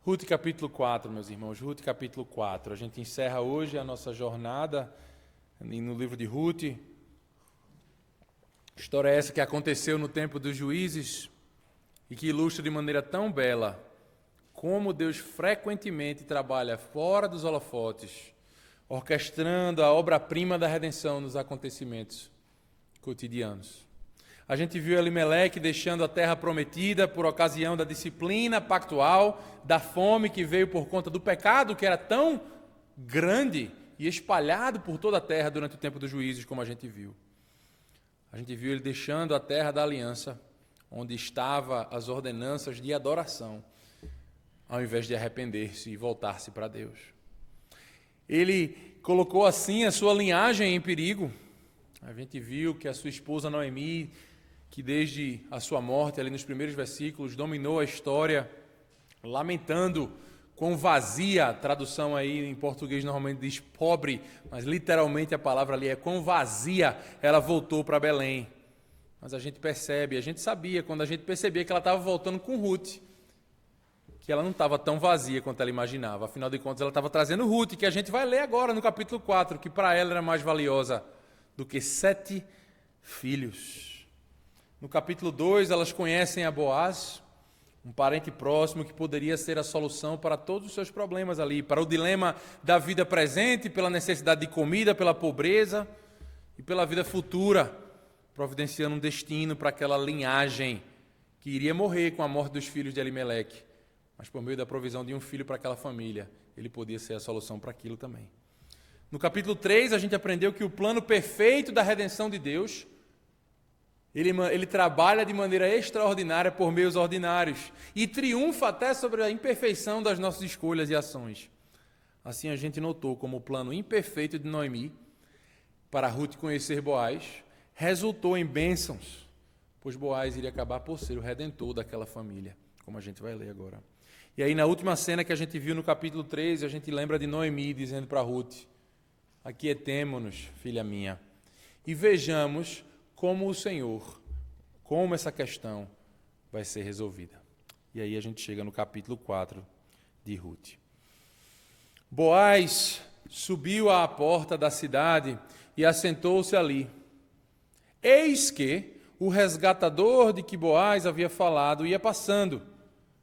Ruth capítulo 4, meus irmãos, Ruth capítulo 4. A gente encerra hoje a nossa jornada no livro de Ruth. História essa que aconteceu no tempo dos juízes e que ilustra de maneira tão bela como Deus frequentemente trabalha fora dos holofotes, orquestrando a obra-prima da redenção nos acontecimentos cotidianos. A gente viu Elimeleque deixando a terra prometida por ocasião da disciplina pactual, da fome que veio por conta do pecado que era tão grande e espalhado por toda a terra durante o tempo dos juízes, como a gente viu. A gente viu ele deixando a terra da aliança, onde estavam as ordenanças de adoração, ao invés de arrepender-se e voltar-se para Deus. Ele colocou assim a sua linhagem em perigo. A gente viu que a sua esposa Noemi, que desde a sua morte, ali nos primeiros versículos, dominou a história, lamentando quão vazia, a tradução aí em português normalmente diz pobre, mas literalmente a palavra ali é quão vazia ela voltou para Belém. Mas a gente percebe, a gente sabia, quando a gente percebia que ela estava voltando com Ruth, que ela não estava tão vazia quanto ela imaginava. Afinal de contas, ela estava trazendo Ruth, que a gente vai ler agora no capítulo 4, que para ela era mais valiosa do que 7 filhos. No capítulo 2, elas conhecem a Boaz, um parente próximo que poderia ser a solução para todos os seus problemas ali, para o dilema da vida presente, pela necessidade de comida, pela pobreza e pela vida futura, providenciando um destino para aquela linhagem que iria morrer com a morte dos filhos de Elimeleque, mas por meio da provisão de um filho para aquela família, ele podia ser a solução para aquilo também. No capítulo 3, a gente aprendeu que o plano perfeito da redenção de Deus, ele trabalha de maneira extraordinária por meios ordinários e triunfa até sobre a imperfeição das nossas escolhas e ações. Assim a gente notou como o plano imperfeito de Noemi para Ruth conhecer Boaz resultou em bênçãos, pois Boaz iria acabar por ser o redentor daquela família, como a gente vai ler agora. E aí na última cena que a gente viu no capítulo 13, a gente lembra de Noemi dizendo para Ruth: aquietemo-nos, filha minha, e vejamos como o Senhor, como essa questão vai ser resolvida. E aí a gente chega no capítulo 4 de Ruth. Boaz subiu à porta da cidade e assentou-se ali. Eis que o resgatador de que Boaz havia falado ia passando.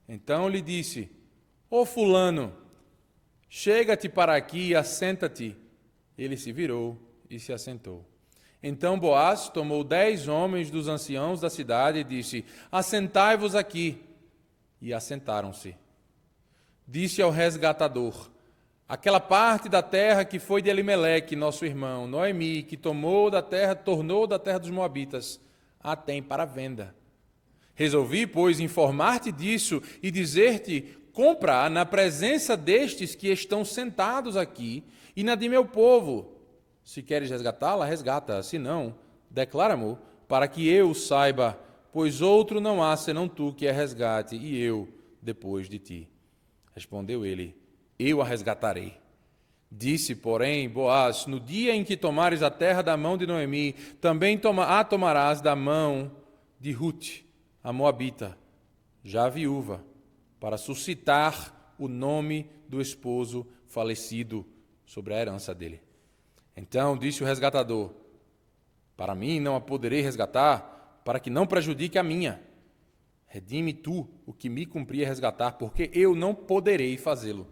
Então lhe disse: Ô fulano, chega-te para aqui e assenta-te. Ele se virou e se assentou. Então Boaz tomou 10 homens dos anciãos da cidade e disse: assentai-vos aqui. E assentaram-se. Disse ao resgatador: aquela parte da terra que foi de Elimeleque, nosso irmão, Noemi, que tornou da terra dos Moabitas, a tem para venda. Resolvi, pois, informar-te disso e dizer-te: compra na presença destes que estão sentados aqui e na de meu povo. Se queres resgatá-la, resgata. Se não, declara-mo, para que eu saiba, pois outro não há senão tu que a resgate, e eu depois de ti. Respondeu ele: eu a resgatarei. Disse, porém, Boaz: no dia em que tomares a terra da mão de Noemi, também a tomarás da mão de Ruth, a moabita, já viúva, para suscitar o nome do esposo falecido sobre a herança dele. Então disse o resgatador: para mim não a poderei resgatar, para que não prejudique a minha. Redime tu o que me cumpria resgatar, porque eu não poderei fazê-lo.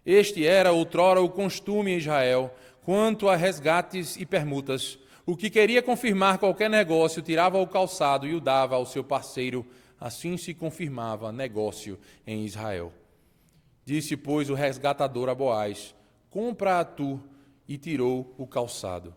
Este era outrora o costume em Israel, quanto a resgates e permutas. O que queria confirmar qualquer negócio tirava o calçado e o dava ao seu parceiro. Assim se confirmava negócio em Israel. Disse, pois, o resgatador a Boaz: compra-a tu. E tirou o calçado.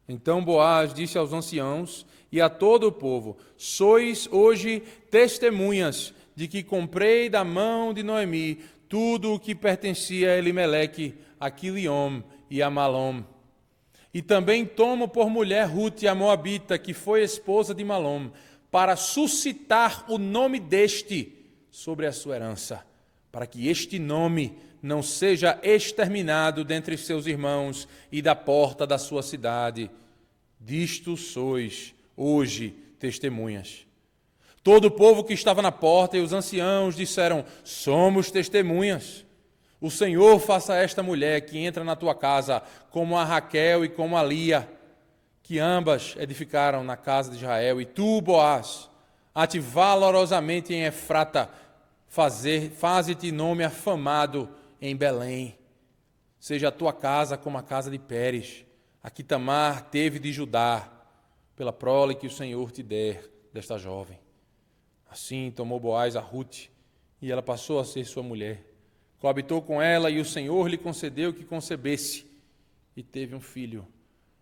Então Boaz disse aos anciãos e a todo o povo: sois hoje testemunhas de que comprei da mão de Noemi tudo o que pertencia a Elimeleque, a Quiliom e a Malom. E também tomo por mulher Ruth, a moabita, que foi esposa de Malom, para suscitar o nome deste sobre a sua herança, para que este nome não seja exterminado dentre seus irmãos e da porta da sua cidade. Disto sois hoje testemunhas. Todo o povo que estava na porta e os anciãos disseram: somos testemunhas. O Senhor faça a esta mulher que entra na tua casa como a Raquel e como a Lia, que ambas edificaram na casa de Israel, e tu, Boaz, a-te valorosamente em Efrata, faze-te nome afamado em Belém. Seja a tua casa como a casa de Pérez, a que Tamar teve de Judá, pela prole que o Senhor te der desta jovem. Assim tomou Boaz a Rute, e ela passou a ser sua mulher. Coabitou com ela, e o Senhor lhe concedeu que concebesse, e teve um filho.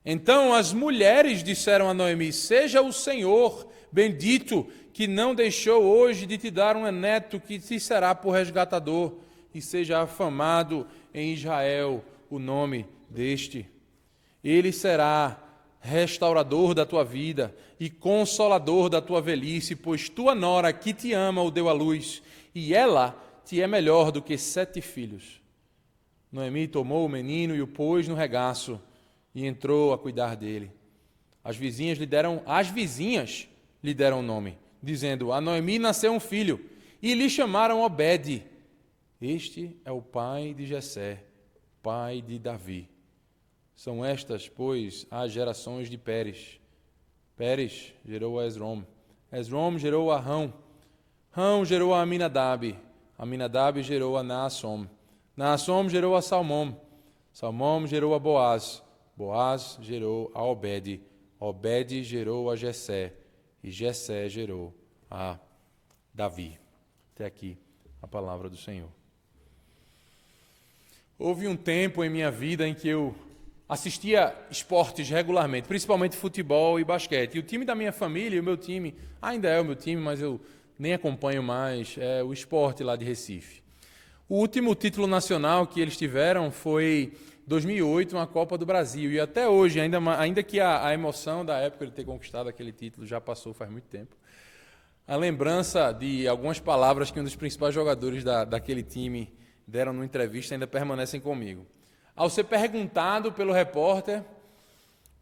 Então as mulheres disseram a Noemi: seja o Senhor bendito, que não deixou hoje de te dar um neto que te será por resgatador, e seja afamado em Israel o nome deste. Ele será restaurador da tua vida e consolador da tua velhice, pois tua nora que te ama o deu à luz, e ela te é melhor do que 7 filhos. Noemi tomou o menino e o pôs no regaço e entrou a cuidar dele. As vizinhas lhe deram nome, dizendo: a Noemi nasceu um filho, e lhe chamaram Obed. Este é o pai de Jessé, pai de Davi. São estas, pois, as gerações de Pérez. Pérez gerou a Esrom. Esrom gerou a Rão. Rão gerou a Aminadab. Aminadab gerou a Naassom. Naassom gerou a Salmom. Salmom gerou a Boaz. Boaz gerou a Obed. Obed gerou a Jessé. E Jessé gerou a Davi. Até aqui a palavra do Senhor. Houve um tempo em minha vida em que eu assistia esportes regularmente, principalmente futebol e basquete. E o time da minha família, o meu time, ainda é o meu time, mas eu nem acompanho mais, é o Sport lá de Recife. O último título nacional que eles tiveram foi 2008, uma Copa do Brasil. E até hoje, ainda que a emoção da época de ter conquistado aquele título já passou faz muito tempo, a lembrança de algumas palavras que um dos principais jogadores daquele time deram numa entrevista ainda permanecem comigo. Ao ser perguntado pelo repórter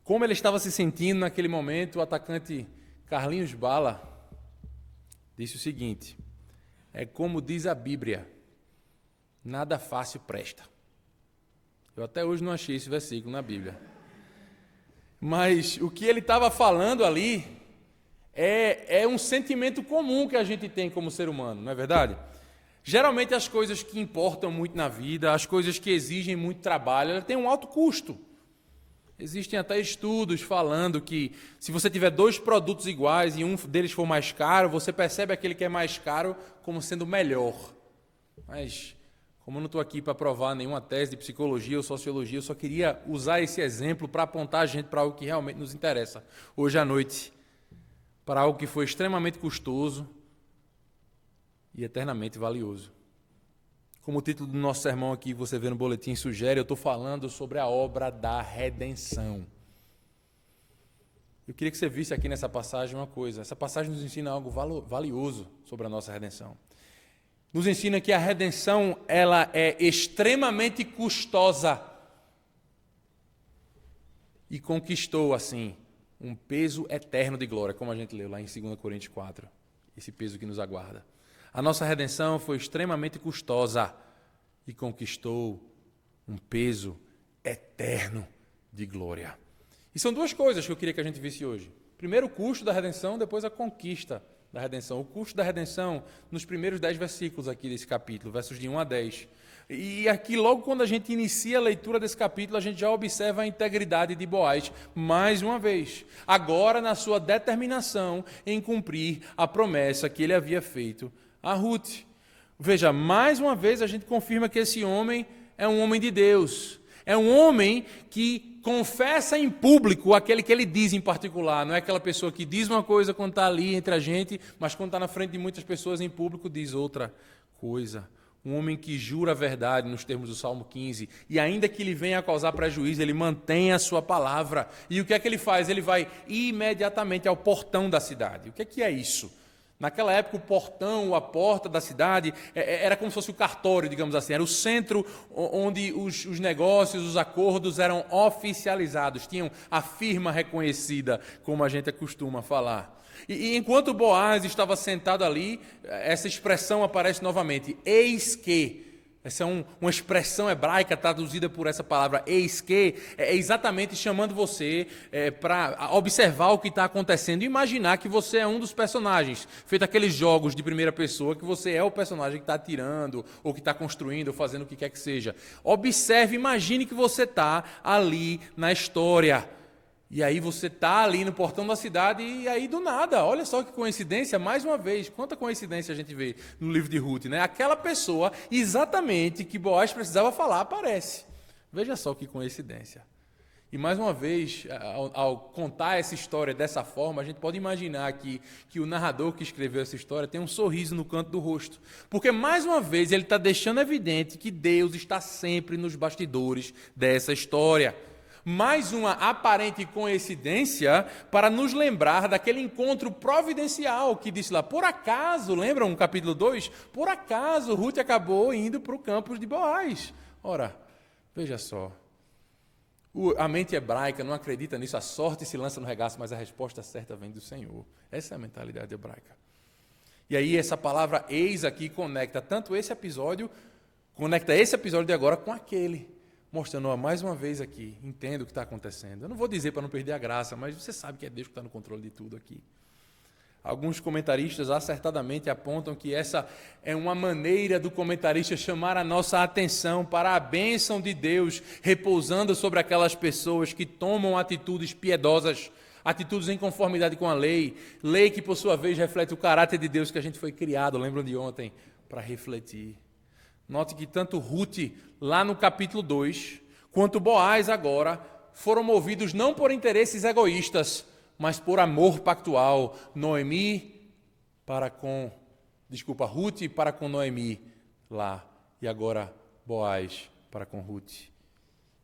como ele estava se sentindo naquele momento, o atacante Carlinhos Bala disse o seguinte: é como diz a Bíblia, nada fácil presta. Eu até hoje não achei esse versículo na Bíblia. Mas o que ele estava falando ali é um sentimento comum que a gente tem como ser humano, não é verdade? Geralmente as coisas que importam muito na vida, as coisas que exigem muito trabalho, elas têm um alto custo. Existem até estudos falando que se você tiver 2 produtos iguais e um deles for mais caro, você percebe aquele que é mais caro como sendo melhor. Mas, como eu não estou aqui para provar nenhuma tese de psicologia ou sociologia, eu só queria usar esse exemplo para apontar a gente para algo que realmente nos interessa hoje à noite, para algo que foi extremamente custoso e eternamente valioso. Como o título do nosso sermão aqui, você vê no boletim, sugere, eu estou falando sobre a obra da redenção. Eu queria que você visse aqui nessa passagem uma coisa. Essa passagem nos ensina algo valioso sobre a nossa redenção. Nos ensina que a redenção ela é extremamente custosa e conquistou, assim, um peso eterno de glória, como a gente leu lá em 2 Coríntios 4, esse peso que nos aguarda. A nossa redenção foi extremamente custosa e conquistou um peso eterno de glória. E são 2 coisas que eu queria que a gente visse hoje. Primeiro o custo da redenção, depois a conquista da redenção. O custo da redenção nos primeiros 10 versículos aqui desse capítulo, versos de 1 a 10. E aqui, logo quando a gente inicia a leitura desse capítulo, a gente já observa a integridade de Boaz, mais uma vez. Agora na sua determinação em cumprir a promessa que ele havia feito a Ruth. Veja, mais uma vez a gente confirma que esse homem é um homem de Deus. É um homem que confessa em público aquele que ele diz em particular. Não é aquela pessoa que diz uma coisa quando está ali entre a gente, mas quando está na frente de muitas pessoas em público diz outra coisa. Um homem que jura a verdade nos termos do Salmo 15. E ainda que ele venha a causar prejuízo, ele mantém a sua palavra. E o que é que ele faz? Ele vai imediatamente ao portão da cidade. O que é isso? Naquela época, o portão, a porta da cidade, era como se fosse o cartório, digamos assim. Era o centro onde os negócios, os acordos eram oficializados. Tinham a firma reconhecida, como a gente costuma falar. E enquanto Boaz estava sentado ali, essa expressão aparece novamente, eis que. Essa é uma expressão hebraica traduzida por essa palavra eis que, é exatamente chamando você para observar o que está acontecendo e imaginar que você é um dos personagens, feito aqueles jogos de primeira pessoa, que você é o personagem que está atirando, ou que está construindo, ou fazendo o que quer que seja. Observe, imagine que você está ali na história. E aí você está ali no portão da cidade e aí do nada, olha só que coincidência, mais uma vez, quanta coincidência a gente vê no livro de Ruth, né? Aquela pessoa exatamente que Boaz precisava falar aparece. Veja só que coincidência. E mais uma vez, ao contar essa história dessa forma, a gente pode imaginar aqui que o narrador que escreveu essa história tem um sorriso no canto do rosto. Porque mais uma vez ele está deixando evidente que Deus está sempre nos bastidores dessa história. Mais uma aparente coincidência para nos lembrar daquele encontro providencial que disse lá, por acaso, lembram o capítulo 2? Por acaso Ruth acabou indo para o campo de Boaz. Ora, veja só, a mente hebraica não acredita nisso, a sorte se lança no regaço, mas a resposta certa vem do Senhor. Essa é a mentalidade hebraica. E aí essa palavra eis aqui conecta esse episódio de agora com aquele. Mostrando mais uma vez aqui, entendo o que está acontecendo. Eu não vou dizer para não perder a graça, mas você sabe que é Deus que está no controle de tudo aqui. Alguns comentaristas acertadamente apontam que essa é uma maneira do comentarista chamar a nossa atenção para a bênção de Deus repousando sobre aquelas pessoas que tomam atitudes piedosas, atitudes em conformidade com a lei que por sua vez reflete o caráter de Deus que a gente foi criado, lembram de ontem, para refletir. Note que tanto Ruth, lá no capítulo 2, quanto Boaz agora, foram movidos não por interesses egoístas, mas por amor pactual. Ruth para com Noemi lá, e agora Boaz para com Ruth.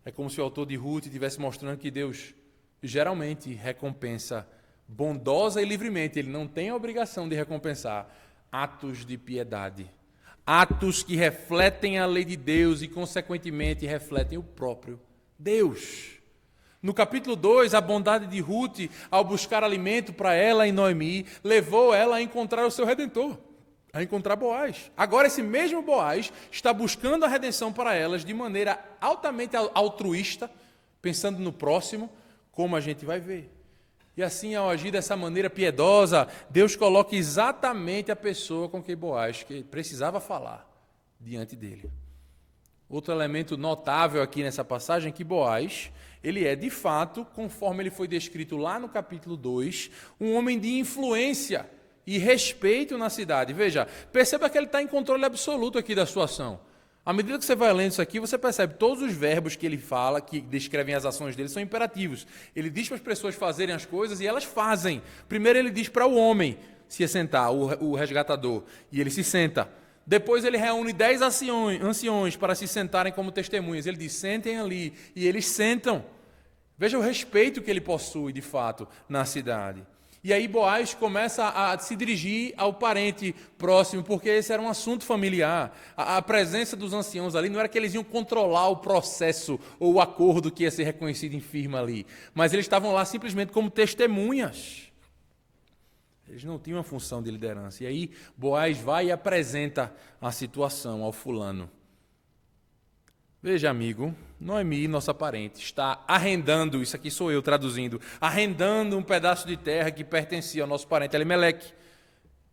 É como se o autor de Ruth estivesse mostrando que Deus geralmente recompensa bondosa e livremente, ele não tem a obrigação de recompensar atos de piedade. Atos que refletem a lei de Deus e, consequentemente, refletem o próprio Deus. No capítulo 2, a bondade de Ruth, ao buscar alimento para ela e Noemi, levou ela a encontrar o seu Redentor, a encontrar Boaz. Agora, esse mesmo Boaz está buscando a redenção para elas de maneira altamente altruísta, pensando no próximo, como a gente vai ver. E assim, ao agir dessa maneira piedosa, Deus coloca exatamente a pessoa com quem Boaz que precisava falar diante dele. Outro elemento notável aqui nessa passagem é que Boaz, ele é de fato, conforme ele foi descrito lá no capítulo 2, um homem de influência e respeito na cidade. Veja, perceba que ele está em controle absoluto aqui da situação. À medida que você vai lendo isso aqui, você percebe que todos os verbos que ele fala, que descrevem as ações dele, são imperativos. Ele diz para as pessoas fazerem as coisas e elas fazem. Primeiro ele diz para o homem se sentar, o resgatador, e ele se senta. Depois ele reúne 10 anciões para se sentarem como testemunhas. Ele diz, sentem ali, e eles sentam. Veja o respeito que ele possui, de fato, na cidade. E aí Boaz começa a se dirigir ao parente próximo, porque esse era um assunto familiar. A presença dos anciãos ali não era que eles iam controlar o processo ou o acordo que ia ser reconhecido em firma ali, mas eles estavam lá simplesmente como testemunhas. Eles não tinham uma função de liderança. E aí Boaz vai e apresenta a situação ao fulano. Veja, amigo, Noemi, nossa parente, está arrendando, isso aqui sou eu traduzindo, arrendando um pedaço de terra que pertencia ao nosso parente Elimeleque.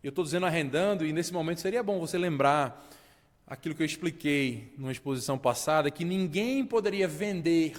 Eu estou dizendo arrendando, e nesse momento seria bom você lembrar aquilo que eu expliquei numa exposição passada, que ninguém poderia vender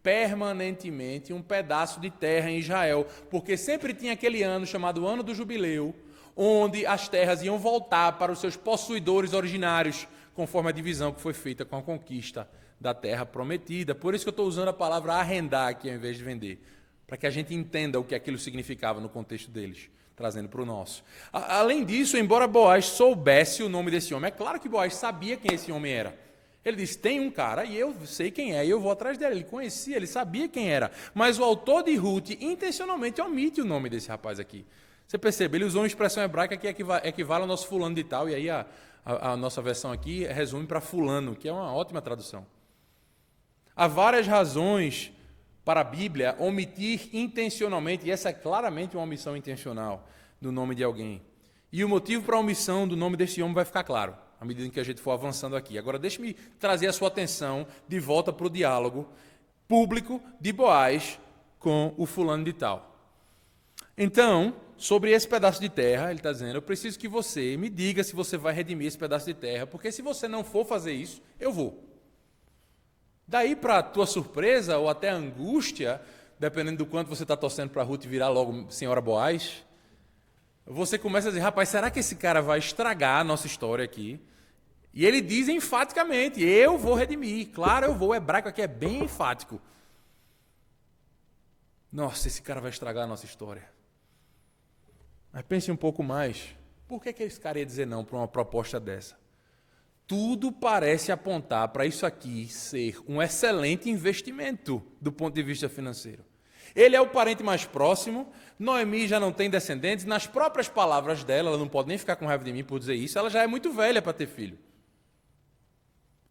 permanentemente um pedaço de terra em Israel, porque sempre tinha aquele ano chamado Ano do Jubileu, onde as terras iam voltar para os seus possuidores originários, conforme a divisão que foi feita com a conquista da terra prometida. Por isso que eu estou usando a palavra arrendar aqui ao invés de vender, para que a gente entenda o que aquilo significava no contexto deles, trazendo para o nosso. Além disso, embora Boaz soubesse o nome desse homem, é claro que Boaz sabia quem esse homem era. Ele disse, tem um cara e eu sei quem é, e eu vou atrás dele. Ele conhecia, ele sabia quem era. Mas o autor de Ruth intencionalmente omite o nome desse rapaz aqui. Você percebe, ele usou uma expressão hebraica que equivale ao nosso fulano de tal, e aí a nossa versão aqui resume para fulano, que é uma ótima tradução. Há várias razões para a Bíblia omitir intencionalmente, e essa é claramente uma omissão intencional, do nome de alguém. E o motivo para a omissão do nome deste homem vai ficar claro, à medida que a gente for avançando aqui. Agora, deixe-me trazer a sua atenção de volta para o diálogo público de Boaz com o fulano de tal. Então, sobre esse pedaço de terra, ele está dizendo, eu preciso que você me diga se você vai redimir esse pedaço de terra, porque se você não for fazer isso, eu vou. Daí, para a tua surpresa ou até angústia, dependendo do quanto você está torcendo para a Ruth virar logo senhora Boaz, você começa a dizer, rapaz, será que esse cara vai estragar a nossa história aqui? E ele diz enfaticamente, eu vou redimir. Claro, eu vou. O hebraico aqui é bem enfático. Nossa, esse cara vai estragar a nossa história. Mas pense um pouco mais. Por que esse cara ia dizer não para uma proposta dessa? Tudo parece apontar para isso aqui ser um excelente investimento do ponto de vista financeiro. Ele é o parente mais próximo, Noemi já não tem descendentes, nas próprias palavras dela, ela não pode nem ficar com raiva de mim por dizer isso, ela já é muito velha para ter filho.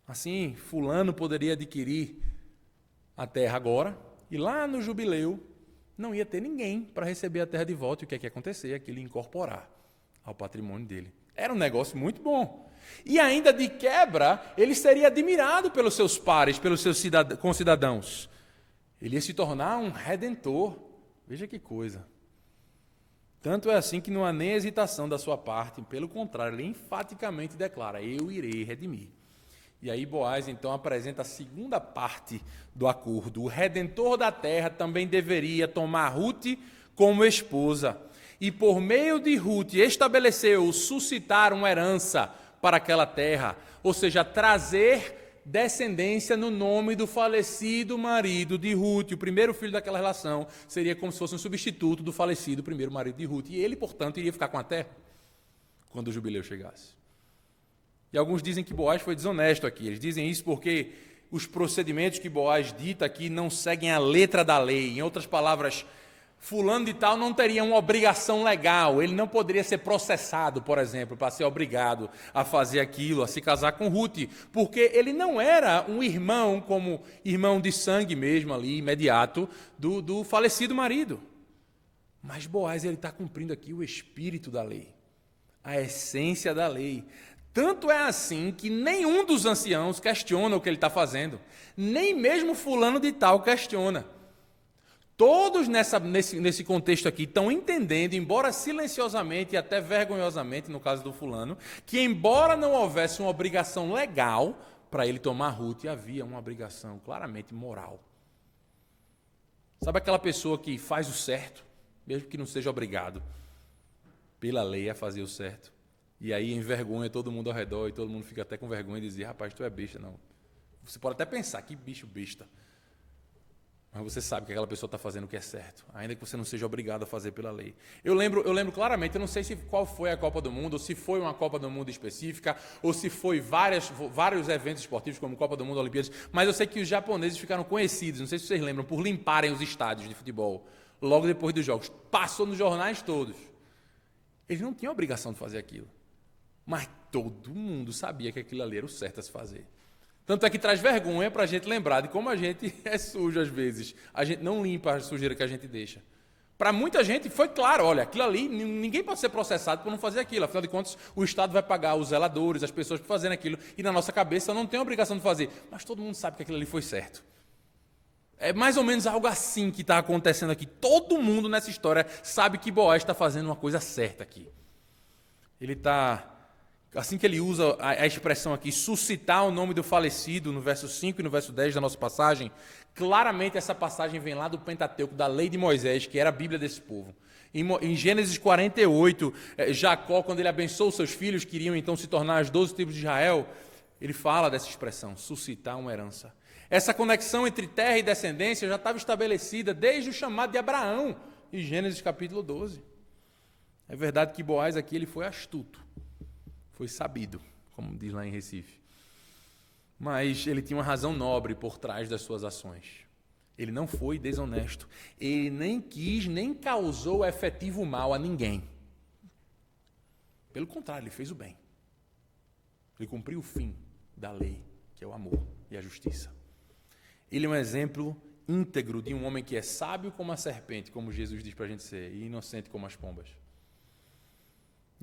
Assim, fulano poderia adquirir a terra agora, e lá no jubileu não ia ter ninguém para receber a terra de volta, e o que é que ia acontecer? Aquilo ia incorporar ao patrimônio dele. Era um negócio muito bom. E ainda de quebra, ele seria admirado pelos seus pares, pelos seus concidadãos. Ele ia se tornar um redentor. Veja que coisa. Tanto é assim que não há nem hesitação da sua parte, pelo contrário, ele enfaticamente declara, eu irei redimir. E aí Boaz então apresenta a segunda parte do acordo. O redentor da terra também deveria tomar Ruth como esposa. E por meio de Ruth estabeleceu suscitar uma herança para aquela terra, ou seja, trazer descendência no nome do falecido marido de Ruth. O primeiro filho daquela relação seria como se fosse um substituto do falecido primeiro marido de Ruth. E ele, portanto, iria ficar com a terra quando o jubileu chegasse. E alguns dizem que Boaz foi desonesto aqui. Eles dizem isso porque os procedimentos que Boaz dita aqui não seguem a letra da lei. Em outras palavras, fulano de tal não teria uma obrigação legal, ele não poderia ser processado, por exemplo, para ser obrigado a fazer aquilo, a se casar com Ruth, porque ele não era um irmão, como irmão de sangue mesmo ali, imediato, do falecido marido. Mas Boaz está cumprindo aqui o espírito da lei, a essência da lei. Tanto é assim que nenhum dos anciãos questiona o que ele está fazendo, nem mesmo fulano de tal questiona. Todos nesse contexto aqui estão entendendo, embora silenciosamente e até vergonhosamente, no caso do fulano, que embora não houvesse uma obrigação legal para ele tomar Ruth, havia uma obrigação claramente moral. Sabe aquela pessoa que faz o certo, mesmo que não seja obrigado pela lei a fazer o certo, e aí envergonha todo mundo ao redor e todo mundo fica até com vergonha de dizer, rapaz, tu é besta, não. Você pode até pensar, que bicho besta. Mas você sabe que aquela pessoa está fazendo o que é certo, ainda que você não seja obrigado a fazer pela lei. Eu lembro claramente, eu não sei qual foi a Copa do Mundo, ou se foi uma Copa do Mundo específica, ou se foi vários eventos esportivos, como Copa do Mundo, Olimpíadas, mas eu sei que os japoneses ficaram conhecidos, não sei se vocês lembram, por limparem os estádios de futebol, logo depois dos jogos. Passou nos jornais todos. Eles não tinham a obrigação de fazer aquilo, mas todo mundo sabia que aquilo ali era o certo a se fazer. Tanto é que traz vergonha para a gente lembrar de como a gente é sujo às vezes. A gente não limpa a sujeira que a gente deixa. Para muita gente foi claro, olha, aquilo ali, ninguém pode ser processado por não fazer aquilo. Afinal de contas, o Estado vai pagar os zeladores, as pessoas por fazerem aquilo. E na nossa cabeça não tem a obrigação de fazer. Mas todo mundo sabe que aquilo ali foi certo. É mais ou menos algo assim que está acontecendo aqui. Todo mundo nessa história sabe que Boaz está fazendo uma coisa certa aqui. Ele está... Assim que ele usa a expressão aqui, suscitar o nome do falecido, no verso 5 e no verso 10 da nossa passagem, claramente essa passagem vem lá do Pentateuco, da lei de Moisés, que era a Bíblia desse povo. Em Gênesis 48, Jacó, quando ele abençoou seus filhos, que iriam então se tornar as 12 tribos de Israel, ele fala dessa expressão, suscitar uma herança. Essa conexão entre terra e descendência já estava estabelecida desde o chamado de Abraão, em Gênesis capítulo 12. É verdade que Boaz aqui ele foi astuto. Foi sabido, como diz lá em Recife. Mas ele tinha uma razão nobre por trás das suas ações. Ele não foi desonesto. Ele nem quis, nem causou efetivo mal a ninguém. Pelo contrário, ele fez o bem. Ele cumpriu o fim da lei, que é o amor e a justiça. Ele é um exemplo íntegro de um homem que é sábio como a serpente, como Jesus diz para a gente ser, e inocente como as pombas.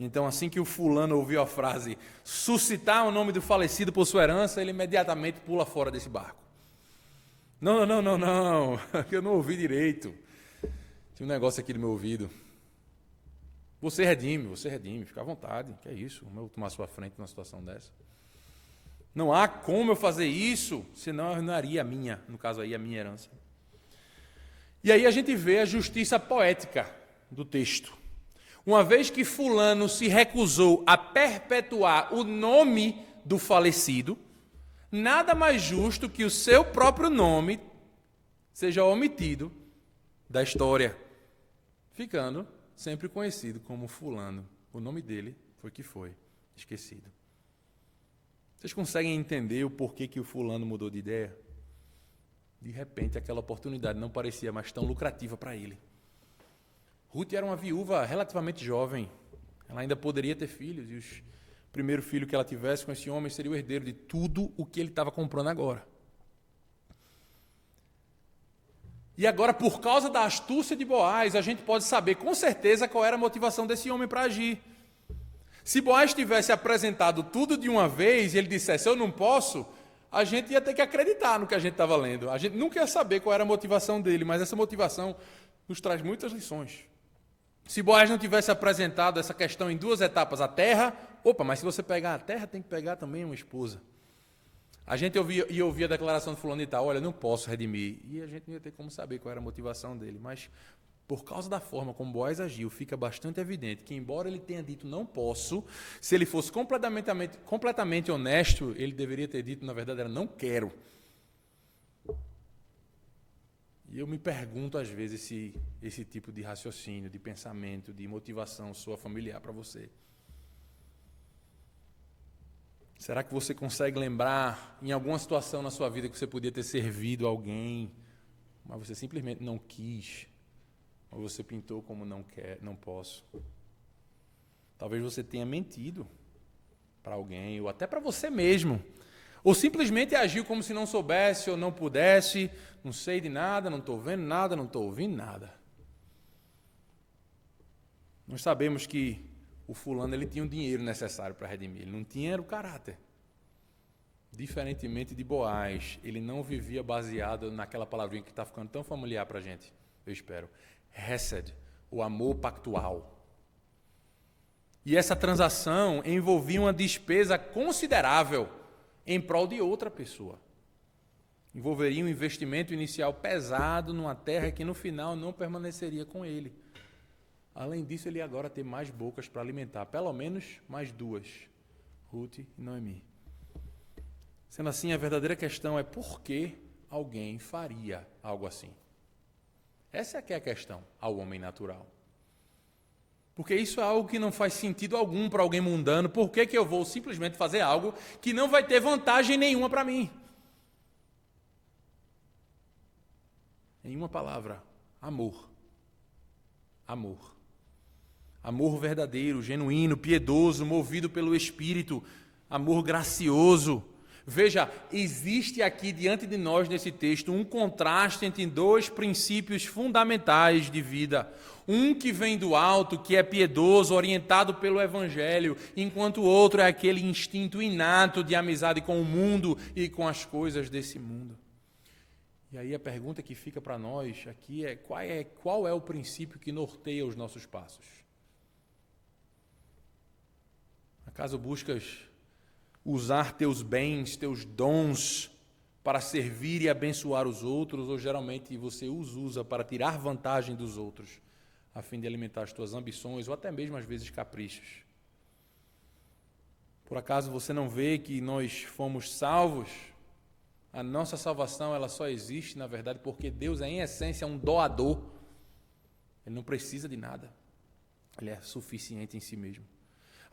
Então, assim que o fulano ouviu a frase, suscitar o nome do falecido por sua herança, ele imediatamente pula fora desse barco. Não, eu não ouvi direito. Tinha um negócio aqui no meu ouvido. Você redime, fica à vontade. Que é isso, como eu tomar sua frente numa situação dessa? Não há como eu fazer isso, senão eu arruinaria a minha, no caso aí, a minha herança. E aí a gente vê a justiça poética do texto. Uma vez que fulano se recusou a perpetuar o nome do falecido, nada mais justo que o seu próprio nome seja omitido da história, ficando sempre conhecido como fulano. O nome dele foi esquecido. Vocês conseguem entender o porquê que o fulano mudou de ideia? De repente, aquela oportunidade não parecia mais tão lucrativa para ele. Ruth era uma viúva relativamente jovem. Ela ainda poderia ter filhos, e o primeiro filho que ela tivesse com esse homem seria o herdeiro de tudo o que ele estava comprando agora. E agora, por causa da astúcia de Boaz, a gente pode saber com certeza qual era a motivação desse homem para agir. Se Boaz tivesse apresentado tudo de uma vez e ele dissesse, eu não posso, a gente ia ter que acreditar no que a gente estava lendo. A gente nunca ia saber qual era a motivação dele, mas essa motivação nos traz muitas lições. Se Boaz não tivesse apresentado essa questão em duas etapas, a terra, mas se você pegar a terra, tem que pegar também uma esposa. A gente ia ouvir a declaração do fulano de tal, olha, não posso redimir. E a gente não ia ter como saber qual era a motivação dele. Mas, por causa da forma como Boaz agiu, fica bastante evidente que, embora ele tenha dito não posso, se ele fosse completamente honesto, ele deveria ter dito, na verdade, era não quero. E eu me pergunto, às vezes, se esse tipo de raciocínio, de pensamento, de motivação soa familiar para você. Será que você consegue lembrar, em alguma situação na sua vida, que você podia ter servido alguém, mas você simplesmente não quis, ou você pintou como não quer, não posso? Talvez você tenha mentido para alguém, ou até para você mesmo. Ou simplesmente agiu como se não soubesse ou não pudesse, não sei de nada, não estou vendo nada, não estou ouvindo nada. Nós sabemos que o fulano ele tinha o dinheiro necessário para redimir, ele não tinha o caráter. Diferentemente de Boaz, ele não vivia baseado naquela palavrinha que está ficando tão familiar para a gente, eu espero. Hesed, o amor pactual. E essa transação envolvia uma despesa considerável em prol de outra pessoa. Envolveria um investimento inicial pesado numa terra que no final não permaneceria com ele. Além disso, ele ia agora ter mais bocas para alimentar, pelo menos mais duas, Ruth e Noemi. Sendo assim, a verdadeira questão é por que alguém faria algo assim? Essa é que é a questão ao homem natural. Porque isso é algo que não faz sentido algum para alguém mundano. Por que eu vou simplesmente fazer algo que não vai ter vantagem nenhuma para mim? Em uma palavra, amor. Amor. Amor verdadeiro, genuíno, piedoso, movido pelo Espírito. Amor gracioso. Veja, existe aqui diante de nós nesse texto um contraste entre dois princípios fundamentais de vida. Um que vem do alto, que é piedoso, orientado pelo Evangelho, enquanto o outro é aquele instinto inato de amizade com o mundo e com as coisas desse mundo. E aí a pergunta que fica para nós aqui é qual é o princípio que norteia os nossos passos? Acaso buscas usar teus bens, teus dons para servir e abençoar os outros, ou geralmente você os usa para tirar vantagem dos outros, a fim de alimentar as tuas ambições ou até mesmo às vezes caprichos? Por acaso você não vê que nós fomos salvos? A nossa salvação ela só existe, na verdade, porque Deus é em essência um doador. Ele não precisa de nada. Ele é suficiente em si mesmo.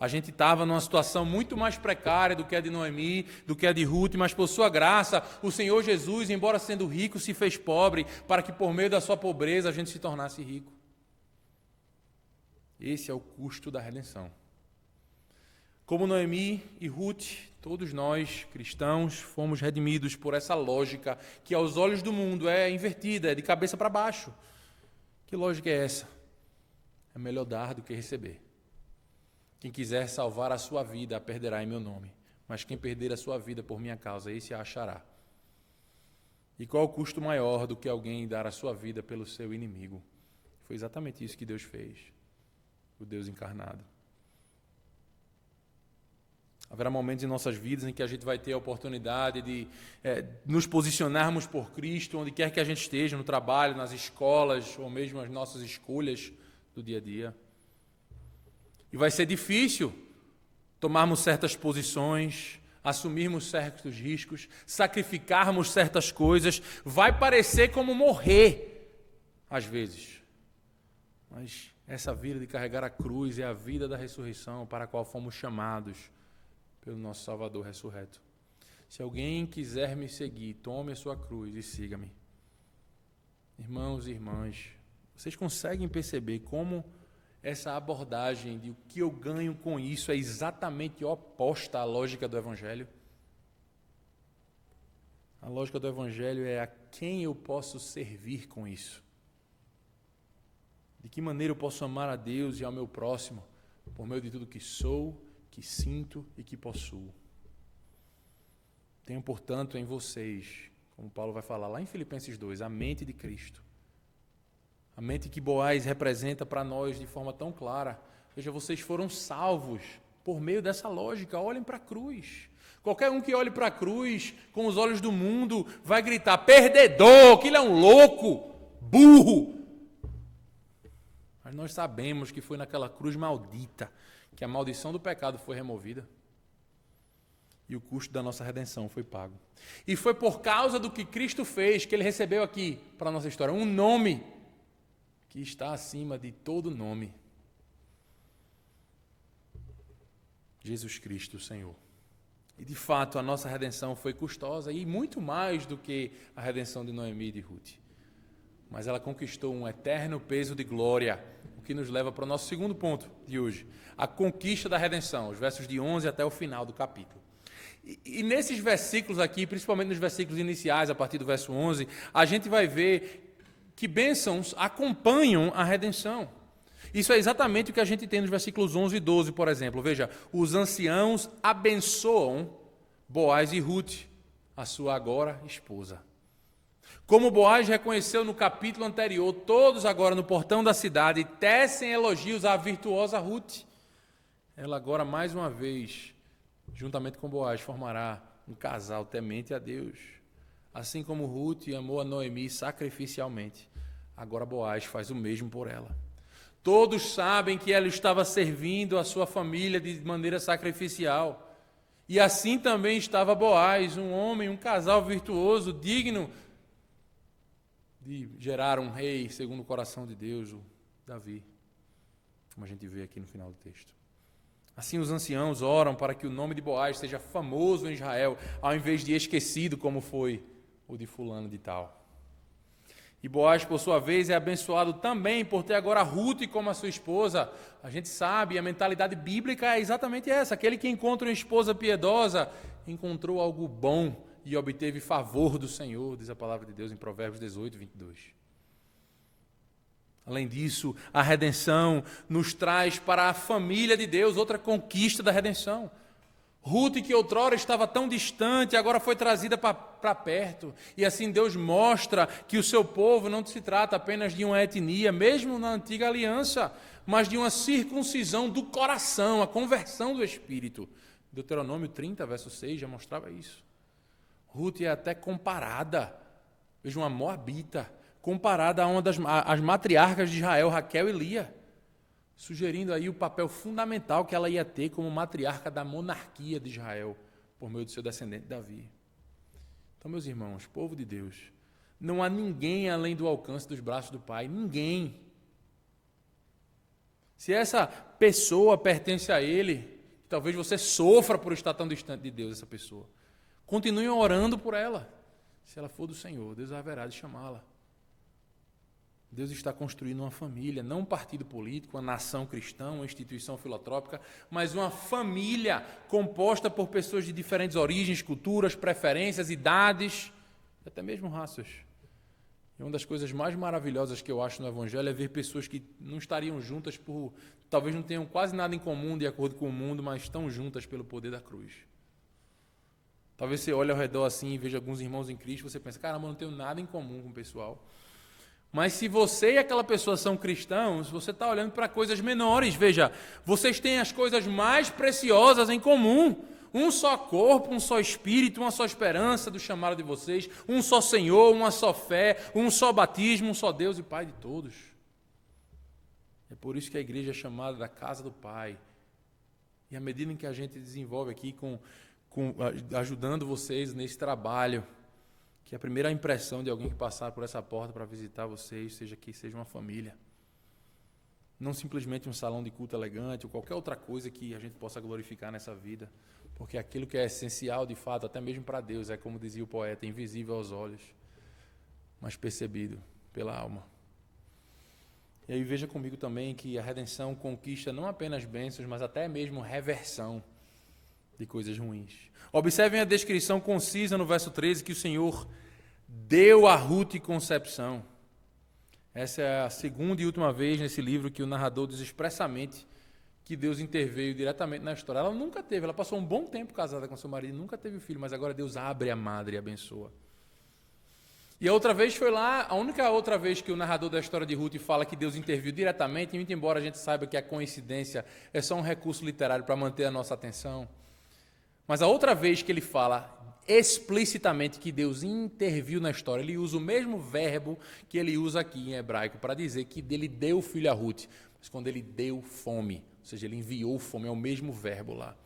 A gente estava numa situação muito mais precária do que a de Noemi, do que a de Ruth, mas por sua graça, o Senhor Jesus, embora sendo rico, se fez pobre, para que por meio da sua pobreza a gente se tornasse rico. Esse é o custo da redenção. Como Noemi e Ruth, todos nós, cristãos, fomos redimidos por essa lógica que aos olhos do mundo é invertida, é de cabeça para baixo. Que lógica é essa? É melhor dar do que receber. Quem quiser salvar a sua vida, a perderá em meu nome. Mas quem perder a sua vida por minha causa, esse a achará. E qual o custo maior do que alguém dar a sua vida pelo seu inimigo? Foi exatamente isso que Deus fez, o Deus encarnado. Haverá momentos em nossas vidas em que a gente vai ter a oportunidade de nos posicionarmos por Cristo, onde quer que a gente esteja, no trabalho, nas escolas, ou mesmo as nossas escolhas do dia a dia. E vai ser difícil tomarmos certas posições, assumirmos certos riscos, sacrificarmos certas coisas. Vai parecer como morrer, às vezes. Mas essa vida de carregar a cruz é a vida da ressurreição para a qual fomos chamados pelo nosso Salvador ressurreto. Se alguém quiser me seguir, tome a sua cruz e siga-me. Irmãos e irmãs, vocês conseguem perceber como essa abordagem de o que eu ganho com isso é exatamente oposta à lógica do Evangelho? A lógica do Evangelho é a quem eu posso servir com isso. De que maneira eu posso amar a Deus e ao meu próximo, por meio de tudo que sou, que sinto e que possuo. Tenho, portanto, em vocês, como Paulo vai falar lá em Filipenses 2, a mente de Cristo. A mente que Boaz representa para nós de forma tão clara. Veja, vocês foram salvos por meio dessa lógica. Olhem para a cruz. Qualquer um que olhe para a cruz com os olhos do mundo vai gritar, perdedor, que ele é um louco, burro. Mas nós sabemos que foi naquela cruz maldita que a maldição do pecado foi removida e o custo da nossa redenção foi pago. E foi por causa do que Cristo fez que ele recebeu aqui, para a nossa história, um nome que está acima de todo nome. Jesus Cristo, o Senhor. E de fato a nossa redenção foi custosa e muito mais do que a redenção de Noemi e de Ruth. Mas ela conquistou um eterno peso de glória, o que nos leva para o nosso segundo ponto de hoje, a conquista da redenção, os versos de 11 até o final do capítulo. E nesses versículos aqui, principalmente nos versículos iniciais, a partir do verso 11, a gente vai ver que bênçãos acompanham a redenção. Isso é exatamente o que a gente tem nos versículos 11 e 12, por exemplo. Veja, os anciãos abençoam Boaz e Ruth, a sua agora esposa. Como Boaz reconheceu no capítulo anterior, todos agora no portão da cidade tecem elogios à virtuosa Ruth. Ela agora, mais uma vez, juntamente com Boaz, formará um casal temente a Deus. Assim como Ruth amou a Noemi sacrificialmente, agora Boaz faz o mesmo por ela. Todos sabem que ela estava servindo a sua família de maneira sacrificial. E assim também estava Boaz, um homem, um casal virtuoso, digno de gerar um rei segundo o coração de Deus, o Davi, como a gente vê aqui no final do texto. Assim os anciãos oram para que o nome de Boaz seja famoso em Israel, ao invés de esquecido como foi o de fulano de tal. E Boaz, por sua vez, é abençoado também por ter agora Ruth como a sua esposa. A gente sabe, a mentalidade bíblica é exatamente essa. Aquele que encontra uma esposa piedosa encontrou algo bom e obteve favor do Senhor, diz a palavra de Deus em Provérbios 18, 22. Além disso, a redenção nos traz para a família de Deus outra conquista da redenção. Ruth, que outrora estava tão distante, agora foi trazida para perto. E assim Deus mostra que o seu povo não se trata apenas de uma etnia, mesmo na antiga aliança, mas de uma circuncisão do coração, a conversão do espírito. Deuteronômio 30, verso 6, já mostrava isso. Ruth é até comparada, veja, uma moabita, comparada a uma as matriarcas de Israel, Raquel e Lia, sugerindo aí o papel fundamental que ela ia ter como matriarca da monarquia de Israel, por meio do seu descendente Davi. Então, meus irmãos, povo de Deus, não há ninguém além do alcance dos braços do Pai, ninguém. Se essa pessoa pertence a Ele, talvez você sofra por estar tão distante de Deus, essa pessoa. Continue orando por ela. Se ela for do Senhor, Deus haverá de chamá-la. Deus está construindo uma família, não um partido político, uma nação cristã, uma instituição filantrópica, mas uma família composta por pessoas de diferentes origens, culturas, preferências, idades, até mesmo raças. E uma das coisas mais maravilhosas que eu acho no Evangelho é ver pessoas que não estariam juntas por... talvez não tenham quase nada em comum de acordo com o mundo, mas estão juntas pelo poder da cruz. Talvez você olhe ao redor assim e veja alguns irmãos em Cristo e você pensa, caramba, eu não tenho nada em comum com o pessoal. Mas se você e aquela pessoa são cristãos, você está olhando para coisas menores. Veja, vocês têm as coisas mais preciosas em comum. Um só corpo, um só espírito, uma só esperança do chamado de vocês, um só Senhor, uma só fé, um só batismo, um só Deus e Pai de todos. É por isso que a igreja é chamada da casa do Pai. E à medida em que a gente desenvolve aqui, ajudando vocês nesse trabalho, que a primeira impressão de alguém que passar por essa porta para visitar vocês seja que seja uma família. Não simplesmente um salão de culto elegante ou qualquer outra coisa que a gente possa glorificar nessa vida. Porque aquilo que é essencial, de fato, até mesmo para Deus, é como dizia o poeta, invisível aos olhos, mas percebido pela alma. E aí veja comigo também que a redenção conquista não apenas bênçãos, mas até mesmo reversão de coisas ruins. Observem a descrição concisa no verso 13 que o Senhor deu a Ruth concepção. Essa é a segunda e última vez nesse livro que o narrador diz expressamente que Deus interveio diretamente na história. Ela nunca teve, ela passou um bom tempo casada com seu marido, nunca teve filho, mas agora Deus abre a madre e abençoa. E a outra vez foi lá, a única outra vez que o narrador da história de Ruth fala que Deus interviu diretamente, muito embora a gente saiba que a coincidência é só um recurso literário para manter a nossa atenção. Mas a outra vez que ele fala explicitamente que Deus interviu na história, ele usa o mesmo verbo que ele usa aqui em hebraico para dizer que ele deu filho a Ruth, mas quando ele deu fome, ou seja, ele enviou fome, é o mesmo verbo lá.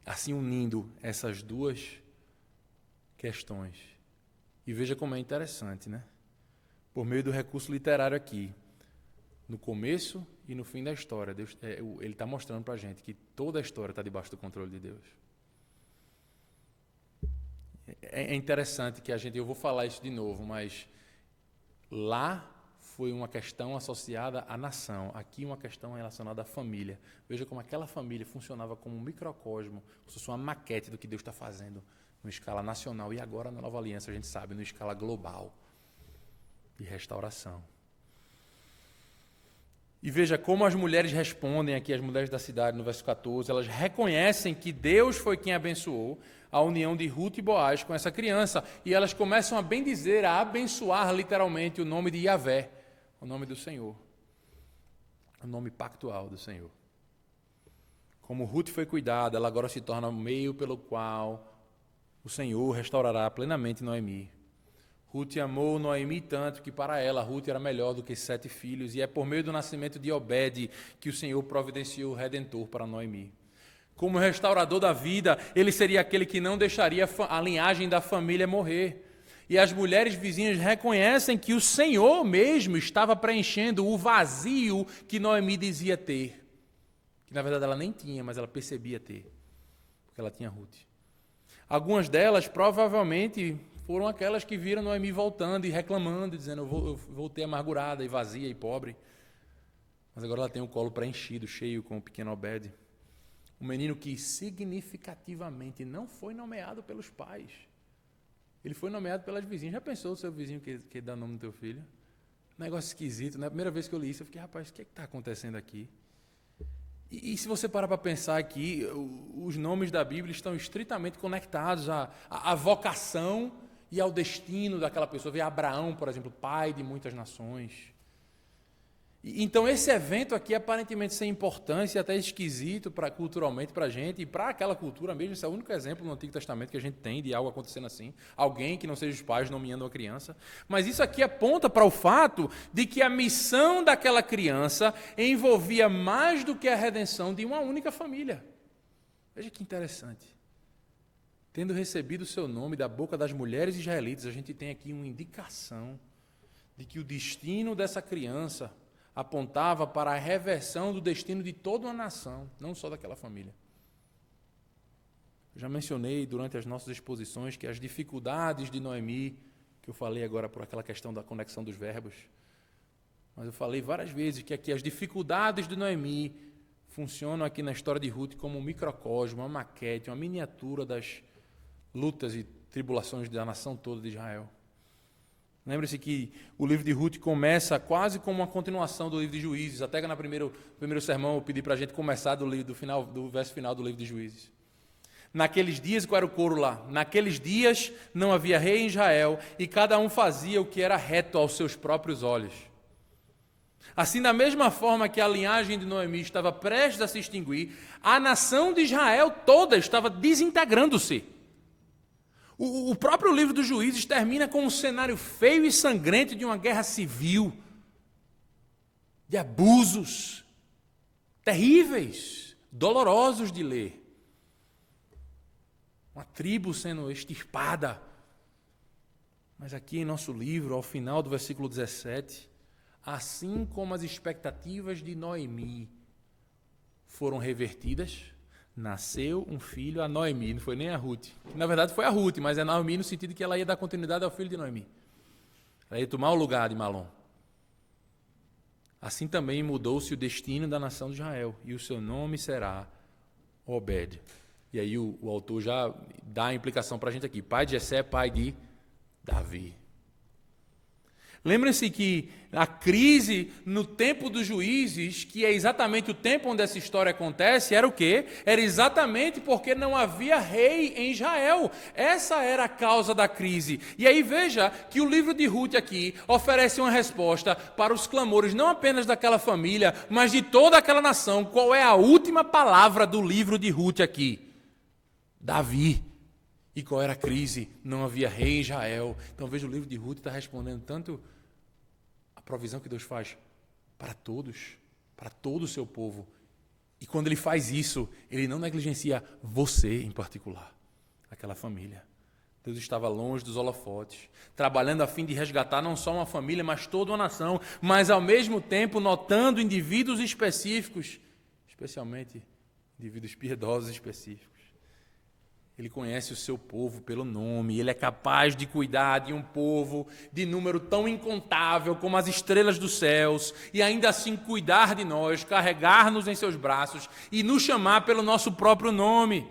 Assim unindo essas duas questões. E veja como é interessante, né? Por meio do recurso literário aqui, no começo e no fim da história, Deus, ele está mostrando para a gente que toda a história está debaixo do controle de Deus. É interessante que eu vou falar isso de novo, mas lá foi uma questão associada à nação, aqui uma questão relacionada à família. Veja como aquela família funcionava como um microcosmo, como se fosse uma maquete do que Deus está fazendo em escala nacional e agora na Nova Aliança, a gente sabe, em escala global de restauração. E veja como as mulheres respondem aqui, as mulheres da cidade, no verso 14, elas reconhecem que Deus foi quem abençoou a união de Ruth e Boaz com essa criança, e elas começam a bendizer, a abençoar literalmente o nome de Yahvé, o nome do Senhor, o nome pactual do Senhor. Como Ruth foi cuidada, ela agora se torna o meio pelo qual o Senhor restaurará plenamente Noemi. Ruth amou Noemi tanto que para ela Ruth era melhor do que 7 filhos, e é por meio do nascimento de Obed que o Senhor providenciou o Redentor para Noemi. Como restaurador da vida, ele seria aquele que não deixaria a linhagem da família morrer. E as mulheres vizinhas reconhecem que o Senhor mesmo estava preenchendo o vazio que Noemi dizia ter. Que na verdade ela nem tinha, mas ela percebia ter, porque ela tinha Ruth. Algumas delas provavelmente foram aquelas que viram Noemi voltando e reclamando, dizendo, eu voltei amargurada e vazia e pobre. Mas agora ela tem o colo preenchido, cheio com o pequeno Obed. Um menino que significativamente não foi nomeado pelos pais. Ele foi nomeado pelas vizinhas. Já pensou o seu vizinho que dá nome no teu filho? Negócio esquisito. Na primeira vez que eu li isso, eu fiquei, rapaz, o que está acontecendo aqui? E se você parar para pensar aqui, os nomes da Bíblia estão estritamente conectados à vocação e ao destino daquela pessoa. Vê Abraão, por exemplo, pai de muitas nações. Então esse evento aqui aparentemente sem importância, até esquisito culturalmente para a gente, e para aquela cultura mesmo, esse é o único exemplo no Antigo Testamento que a gente tem de algo acontecendo assim, alguém que não seja os pais nomeando uma criança, mas isso aqui aponta para o fato de que a missão daquela criança envolvia mais do que a redenção de uma única família. Veja que interessante. Tendo recebido o seu nome da boca das mulheres israelitas, a gente tem aqui uma indicação de que o destino dessa criança apontava para a reversão do destino de toda uma nação, não só daquela família. Eu já mencionei durante as nossas exposições que as dificuldades de Noemi, que eu falei agora por aquela questão da conexão dos verbos, mas eu falei várias vezes que aqui as dificuldades de Noemi funcionam aqui na história de Ruth como um microcosmo, uma maquete, uma miniatura das lutas e tribulações da nação toda de Israel. Lembre-se que o livro de Ruth começa quase como uma continuação do livro de Juízes. Até que no primeiro sermão eu pedi para a gente começar do verso final do livro de Juízes. Naqueles dias, qual era o coro lá? Naqueles dias não havia rei em Israel e cada um fazia o que era reto aos seus próprios olhos. Assim, da mesma forma que a linhagem de Noemi estava prestes a se extinguir, a nação de Israel toda estava desintegrando-se. O próprio livro dos Juízes termina com um cenário feio e sangrento de uma guerra civil, de abusos terríveis, dolorosos de ler. Uma tribo sendo extirpada. Mas aqui em nosso livro, ao final do versículo 17, assim como as expectativas de Noemi foram revertidas, nasceu um filho a Noemi, não foi nem a Ruth. Que, na verdade foi a Ruth, mas é Noemi no sentido que ela ia dar continuidade ao filho de Noemi. Ela ia tomar o lugar de Malom. Assim também mudou-se o destino da nação de Israel, e o seu nome será Obed. E aí o autor já dá a implicação para a gente aqui. Pai de Jessé, pai de Davi. Lembrem-se que a crise no tempo dos juízes, que é exatamente o tempo onde essa história acontece, era o quê? Era exatamente porque não havia rei em Israel. Essa era a causa da crise. E aí veja que o livro de Ruth aqui oferece uma resposta para os clamores não apenas daquela família, mas de toda aquela nação. Qual é a última palavra do livro de Ruth aqui? Davi. E qual era a crise? Não havia rei em Israel. Então veja, o livro de Ruth está respondendo tanto a provisão que Deus faz para todos, para todo o seu povo. E quando ele faz isso, ele não negligencia você em particular, aquela família. Deus estava longe dos holofotes, trabalhando a fim de resgatar não só uma família, mas toda uma nação, mas ao mesmo tempo notando indivíduos específicos, especialmente indivíduos piedosos específicos. Ele conhece o seu povo pelo nome, ele é capaz de cuidar de um povo de número tão incontável como as estrelas dos céus, e ainda assim cuidar de nós, carregar-nos em seus braços e nos chamar pelo nosso próprio nome.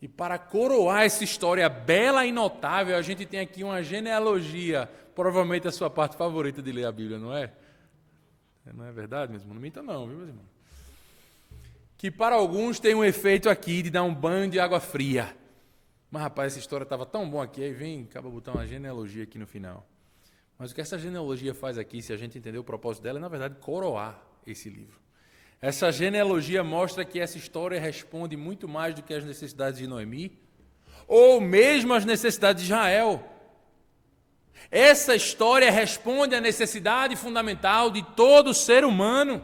E para coroar essa história bela e notável, a gente tem aqui uma genealogia, provavelmente a sua parte favorita de ler a Bíblia, não é? Não é verdade, meus irmãos? Não minta não, viu, meus irmãos? Que para alguns tem um efeito aqui de dar um banho de água fria. Mas, rapaz, essa história estava tão boa aqui, aí vem, acaba botar uma genealogia aqui no final. Mas o que essa genealogia faz aqui, se a gente entender o propósito dela, é, na verdade, coroar esse livro. Essa genealogia mostra que essa história responde muito mais do que as necessidades de Noemi, ou mesmo as necessidades de Israel. Essa história responde à necessidade fundamental de todo ser humano.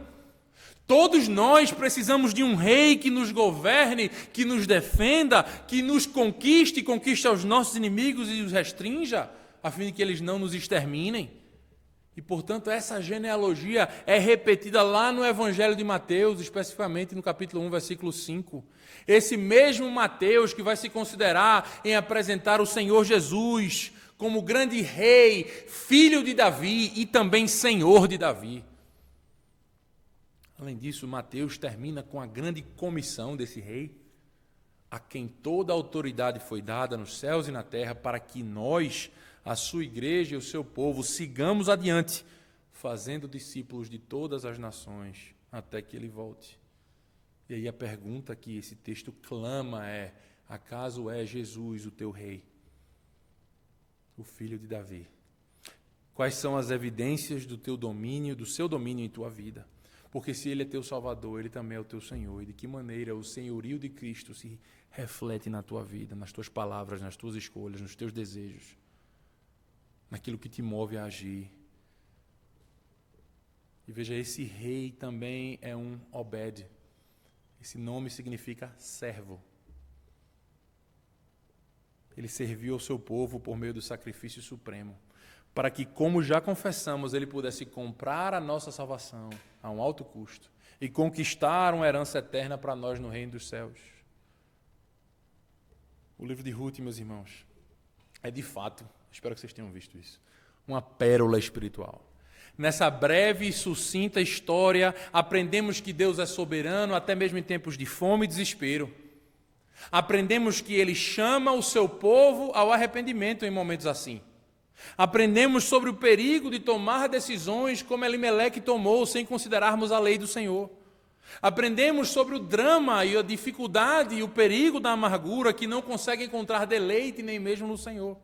Todos nós precisamos de um rei que nos governe, que nos defenda, que nos conquiste, conquiste aos nossos inimigos e os restrinja, a fim de que eles não nos exterminem. E, portanto, essa genealogia é repetida lá no Evangelho de Mateus, especificamente no capítulo 1, versículo 5. Esse mesmo Mateus que vai se considerar em apresentar o Senhor Jesus como grande rei, filho de Davi e também senhor de Davi. Além disso, Mateus termina com a grande comissão desse rei, a quem toda a autoridade foi dada nos céus e na terra, para que nós, a sua igreja e o seu povo, sigamos adiante, fazendo discípulos de todas as nações, até que ele volte. E aí a pergunta que esse texto clama é: acaso é Jesus o teu rei, o filho de Davi? Quais são as evidências do teu domínio, do seu domínio em tua vida? Porque se ele é teu Salvador, ele também é o teu Senhor. E de que maneira o senhorio de Cristo se reflete na tua vida, nas tuas palavras, nas tuas escolhas, nos teus desejos, naquilo que te move a agir. E veja, esse rei também é um Obed. Esse nome significa servo. Ele serviu ao seu povo por meio do sacrifício supremo, para que, como já confessamos, ele pudesse comprar a nossa salvação a um alto custo e conquistar uma herança eterna para nós no reino dos céus. O livro de Ruth, meus irmãos, é de fato, espero que vocês tenham visto isso, uma pérola espiritual. Nessa breve e sucinta história, aprendemos que Deus é soberano até mesmo em tempos de fome e desespero. Aprendemos que Ele chama o seu povo ao arrependimento em momentos assim. Aprendemos sobre o perigo de tomar decisões como Elimeleque tomou, sem considerarmos a lei do Senhor. Aprendemos sobre o drama e a dificuldade e o perigo da amargura que não consegue encontrar deleite nem mesmo no Senhor.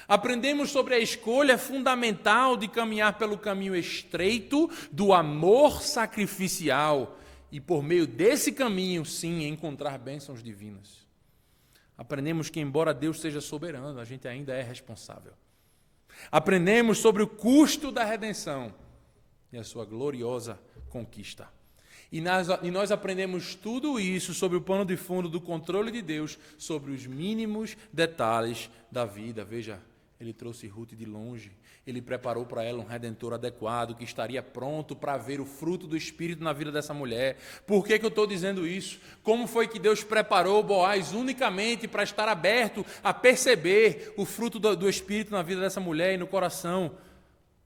Aprendemos sobre a escolha fundamental de caminhar pelo caminho estreito do amor sacrificial e por meio desse caminho, sim, encontrar bênçãos divinas. Aprendemos que, embora Deus seja soberano, a gente ainda é responsável. Aprendemos sobre o custo da redenção e a sua gloriosa conquista. E nós aprendemos tudo isso sobre o pano de fundo do controle de Deus sobre os mínimos detalhes da vida. Veja, ele trouxe Ruth de longe. Ele preparou para ela um redentor adequado que estaria pronto para ver o fruto do Espírito na vida dessa mulher. Por que eu estou dizendo isso? Como foi que Deus preparou Boaz unicamente para estar aberto a perceber o fruto do Espírito na vida dessa mulher e no coração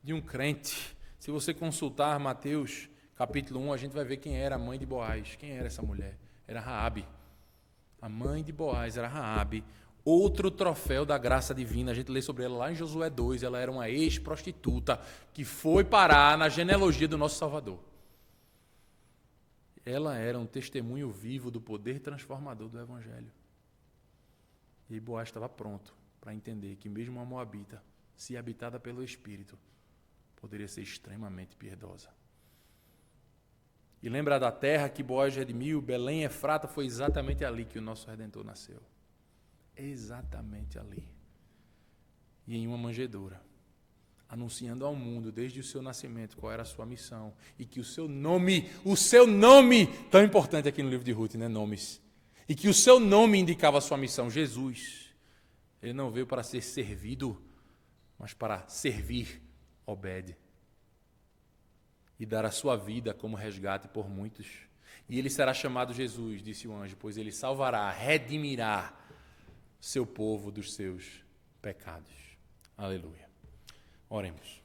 de um crente? Se você consultar Mateus capítulo 1, a gente vai ver quem era a mãe de Boaz. Quem era essa mulher? Era Raabe. A mãe de Boaz era Raabe. Outro troféu da graça divina, a gente lê sobre ela lá em Josué 2, ela era uma ex-prostituta que foi parar na genealogia do nosso Salvador. Ela era um testemunho vivo do poder transformador do Evangelho. E Boaz estava pronto para entender que mesmo uma moabita, se habitada pelo Espírito, poderia ser extremamente piedosa. E lembra da terra que Boaz redimiu, Belém, Efrata, foi exatamente ali que o nosso Redentor nasceu. Exatamente ali. E em uma manjedoura, anunciando ao mundo desde o seu nascimento qual era a sua missão e que o seu nome, tão importante aqui no livro de Ruth, né, nomes, e que o seu nome indicava a sua missão, Jesus. Ele não veio para ser servido, mas para servir, Obed, e dar a sua vida como resgate por muitos. E ele será chamado Jesus, disse o anjo, pois ele salvará, redimirá seu povo dos seus pecados. Aleluia. Oremos.